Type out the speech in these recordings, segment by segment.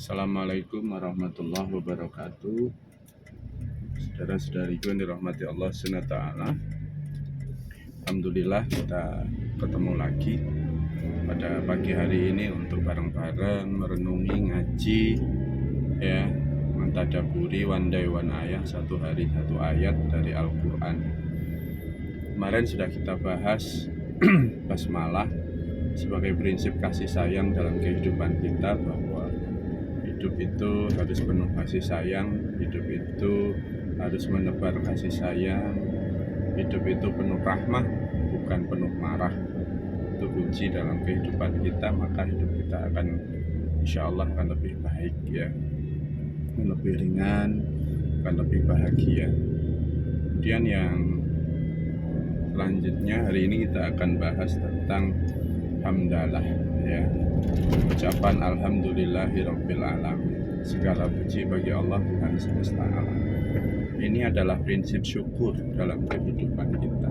Assalamualaikum warahmatullahi wabarakatuh. Saudara-saudariku yang dirahmati Allah SWT. Alhamdulillah kita ketemu lagi pada pagi hari ini untuk bareng-bareng merenungi, ngaji, ya, mentadaburi wandai wan ayah, satu hari satu ayat dari Al-Quran. Kemarin sudah kita bahas basmalah sebagai prinsip kasih sayang dalam kehidupan kita, bahwa hidup itu harus penuh kasih sayang, hidup itu harus menebar kasih sayang, hidup itu penuh rahmah, bukan penuh marah. Itu kunci dalam kehidupan kita, maka hidup kita akan, insya Allah, akan lebih baik, ya, lebih ringan, akan lebih bahagia. Kemudian yang selanjutnya hari ini kita akan bahas tentang hamdalah, ya, ucapan alhamdulillahirabbil alamin, segala puji bagi Allah Tuhan semesta alam. Ini adalah prinsip syukur dalam kehidupan kita.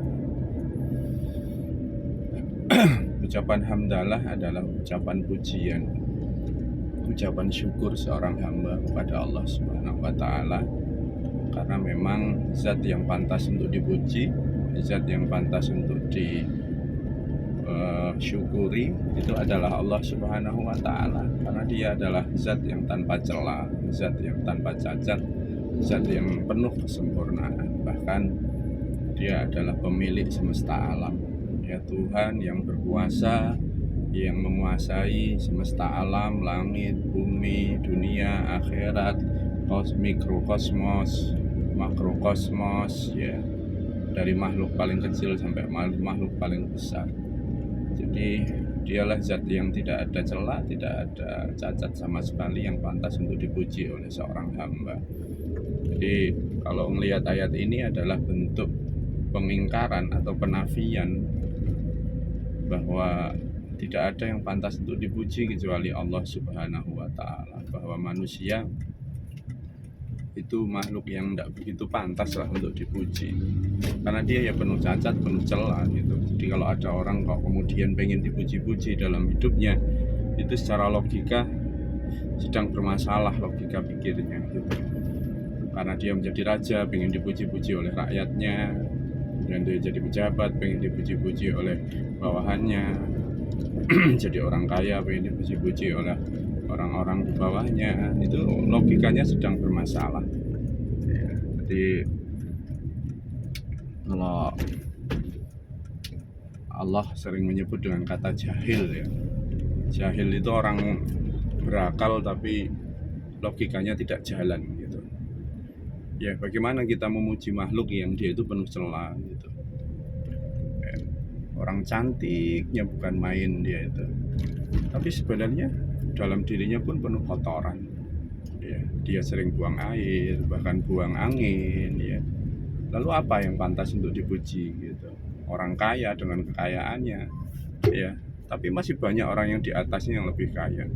Ucapan hamdalah adalah ucapan pujian, ucapan syukur seorang hamba kepada Allah Subhanahu wa Ta'ala, karena memang zat yang pantas untuk dipuji, zat yang pantas untuk syukuri itu adalah Allah Subhanahu wa Ta'ala, karena dia adalah zat yang tanpa celah, zat yang tanpa cacat, zat yang penuh kesempurnaan. Bahkan dia adalah pemilik semesta alam, ya, Tuhan yang berkuasa, yang menguasai semesta alam, langit, bumi, dunia, akhirat, mikrokosmos, makrokosmos, ya, dari makhluk paling kecil sampai makhluk paling besar. Jadi dialah zat yang tidak ada celah, tidak ada cacat sama sekali, yang pantas untuk dipuji oleh seorang hamba. Jadi kalau melihat ayat ini adalah bentuk pengingkaran atau penafian bahwa tidak ada yang pantas untuk dipuji kecuali Allah Subhanahu wa Ta'ala, bahwa manusia itu makhluk yang tidak begitu pantas lah untuk dipuji, karena dia ya penuh cacat, penuh celah gitu. Jadi kalau ada orang kok kemudian pengen dipuji-puji dalam hidupnya, itu secara logika sedang bermasalah logika pikirnya gitu. Karena dia menjadi raja, pengen dipuji-puji oleh rakyatnya, dan dia jadi pejabat, pengen dipuji-puji oleh bawahannya, jadi orang kaya, pengen dipuji-puji oleh orang-orang di bawahnya. Itu logikanya sedang bermasalah, ya. Jadi kalau Allah sering menyebut dengan kata jahil, ya, jahil itu orang berakal tapi logikanya tidak jalan gitu. Ya, bagaimana kita memuji makhluk yang dia itu penuh celah gitu. Ya, orang cantiknya bukan main dia itu, tapi sebenarnya dalam dirinya pun penuh kotoran, ya. Dia sering buang air, bahkan buang angin, ya. Lalu apa yang pantas untuk dipuji gitu? Orang kaya dengan kekayaannya, ya, tapi masih banyak orang yang di atasnya yang lebih kaya.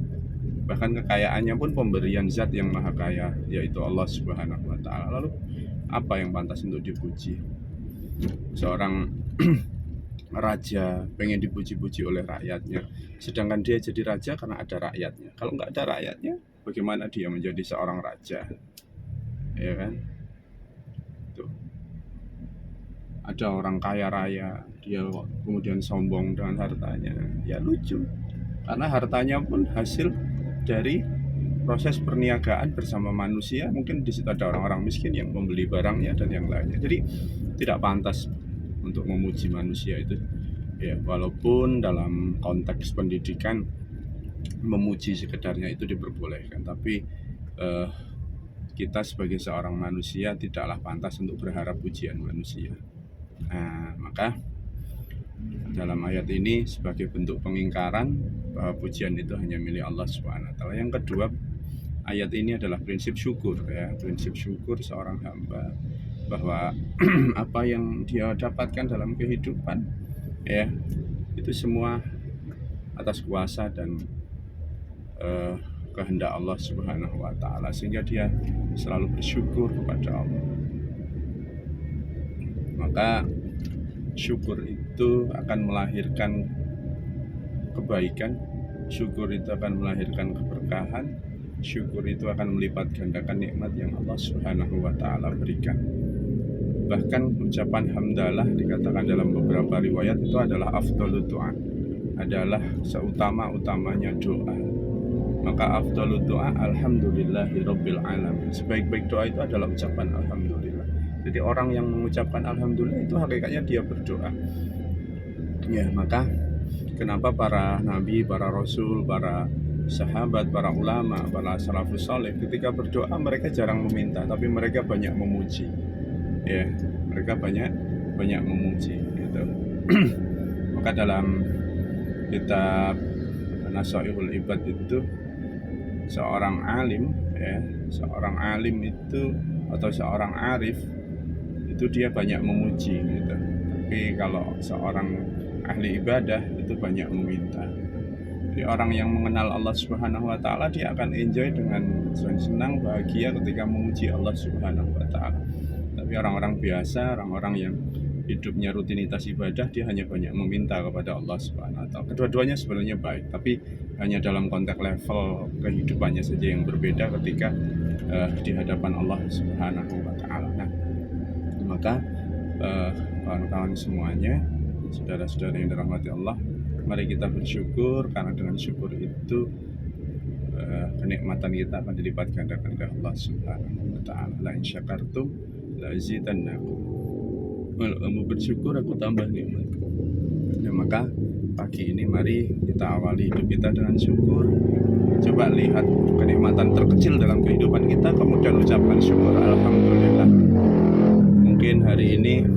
Bahkan kekayaannya pun pemberian zat yang maha kaya, yaitu Allah Subhanahu wa Ta'ala. Lalu apa yang pantas untuk dipuji? Seorang raja pengen dipuji-puji oleh rakyatnya, sedangkan dia jadi raja karena ada rakyatnya. Kalau nggak ada rakyatnya, bagaimana dia menjadi seorang raja? Ya kan? Tuh. Ada orang kaya raya, dia kemudian sombong dengan hartanya. Ya lucu, karena hartanya pun hasil dari proses perniagaan bersama manusia. Mungkin di situ ada orang-orang miskin yang membeli barangnya dan yang lainnya. Jadi tidak pantas untuk memuji manusia itu, ya, walaupun dalam konteks pendidikan memuji sekedarnya itu diperbolehkan, tapi kita sebagai seorang manusia tidaklah pantas untuk berharap pujian manusia. Nah, maka dalam ayat ini sebagai bentuk pengingkaran bahwa pujian itu hanya milik Allah Subhanahu wa Ta'ala. Yang kedua, ayat ini adalah prinsip syukur, ya, prinsip syukur seorang hamba bahwa apa yang dia dapatkan dalam kehidupan, ya, itu semua atas kuasa dan kehendak Allah Subhanahu wa Ta'ala, sehingga dia selalu bersyukur kepada Allah. Maka syukur itu akan melahirkan kebaikan, syukur itu akan melahirkan keberkahan, syukur itu akan melipat gandakan nikmat yang Allah Subhanahu wa taala berikan. Bahkan ucapan hamdalah dikatakan dalam beberapa riwayat itu adalah afdhalut du'a, adalah seutama-utamanya doa. Maka afdhalut du'a alhamdulillahi rabbil alamin. Sebaik-baik doa itu adalah ucapan alhamdulillah. Jadi orang yang mengucapkan alhamdulillah itu hakikatnya dia berdoa. Ya, maka kenapa para nabi, para rasul, para sahabat, para ulama, para salafus saleh ketika berdoa mereka jarang meminta, tapi mereka banyak memuji. Ya, mereka banyak memuji gitu. Maka dalam kitab Nasaihul Ibad itu seorang alim itu atau seorang arif itu dia banyak memuji gitu. Tapi kalau seorang ahli ibadah itu banyak meminta. Jadi orang yang mengenal Allah Subhanahu wa taala dia akan enjoy dengan senang bahagia ketika memuji Allah Subhanahu wa taala. Tapi orang-orang biasa, orang-orang yang hidupnya rutinitas ibadah, dia hanya banyak meminta kepada Allah Subhanahu wa taala. Kedua-duanya sebenarnya baik, tapi hanya dalam konteks level kehidupannya saja yang berbeda ketika di hadapan Allah Subhanahu wa taala. Nah, maka kawan-kawan semuanya, saudara-saudara yang dirahmati Allah, mari kita bersyukur, karena dengan syukur itu kenikmatan kita akan dilipat gandakan oleh Allah Subhanahu wa taala. La in syakartum la azidannakum. Kalau kamu bersyukur aku tambah nikmat. Ya, maka pagi ini mari kita awali hidup kita dengan syukur. Coba lihat kenikmatan terkecil dalam kehidupan kita, kemudian ucapkan syukur alhamdulillah. Mungkin hari ini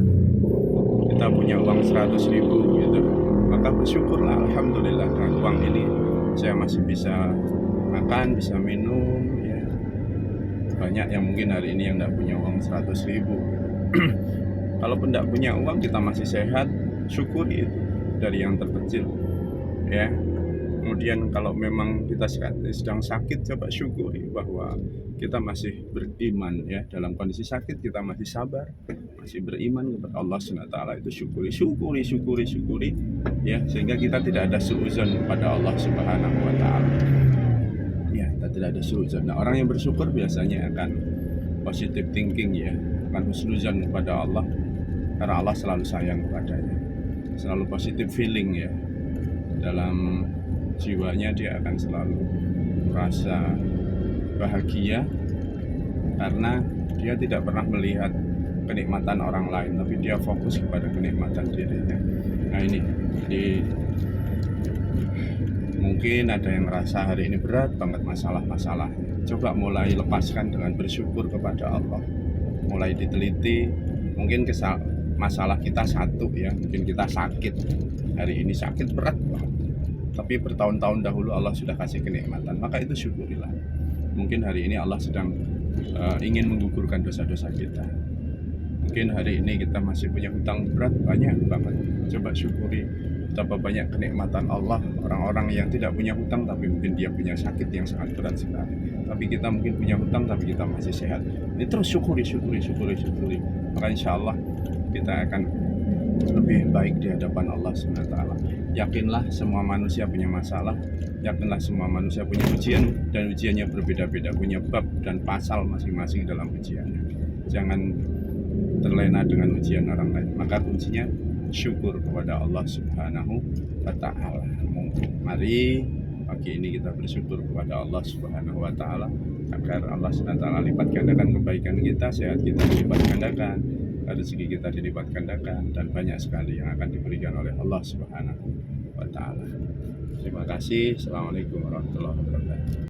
kita punya uang 100.000 gitu, maka bersyukurlah alhamdulillah, dengan uang ini saya masih bisa makan, bisa minum ya. Banyak yang mungkin hari ini yang tidak punya uang 100.000. Kalaupun tidak punya uang kita masih sehat, syukuri itu dari yang terkecil ya. Kemudian kalau memang kita sedang sakit, coba syukuri bahwa kita masih beriman ya. Dalam kondisi sakit kita masih sabar, masih beriman kepada Allah SWT. Itu syukuri ya, sehingga kita tidak ada suudzon kepada Allah Subhanahu wa taala. Ya, kita tidak ada suudzon. Nah, orang yang bersyukur biasanya akan positive thinking ya, akan husnuzon kepada Allah, karena Allah selalu sayang kepadanya. Selalu positive feeling ya. Dalam jiwanya dia akan selalu merasa bahagia karena dia tidak pernah melihat kenikmatan orang lain, tapi dia fokus kepada kenikmatan dirinya. Nah ini, jadi mungkin ada yang merasa hari ini berat banget masalah-masalah. Coba mulai lepaskan dengan bersyukur kepada Allah. Mulai diteliti, mungkin masalah kita satu ya, mungkin kita sakit. Hari ini sakit berat banget, tapi bertahun-tahun dahulu Allah sudah kasih kenikmatan, maka itu syukurilah. Mungkin hari ini Allah sedang ingin menggugurkan dosa-dosa kita. Mungkin hari ini kita masih punya hutang berat banyak banget, coba syukuri betapa banyak kenikmatan Allah. Orang-orang yang tidak punya hutang tapi mungkin dia punya sakit yang sangat berat sekali, tapi kita mungkin punya hutang tapi kita masih sehat. Ini terus syukuri, maka insya Allah kita akan lebih baik di hadapan Allah SWT. Yakinlah semua manusia punya masalah, yakinlah semua manusia punya ujian, dan ujiannya berbeda-beda, punya bab dan pasal masing-masing dalam ujiannya. Jangan terlena dengan ujian orang lain, maka kuncinya syukur kepada Allah Subhanahu wa taala. Mari pagi ini kita bersyukur kepada Allah Subhanahu wa taala agar Allah SWT lipat gandakan kebaikan kita, sehat kita dilipat gandakan, rezeki kita dilipat gandakan, dan banyak sekali yang akan diberikan oleh Allah Subhanahu wa taala. Terima kasih. Assalamualaikum warahmatullahi wabarakatuh.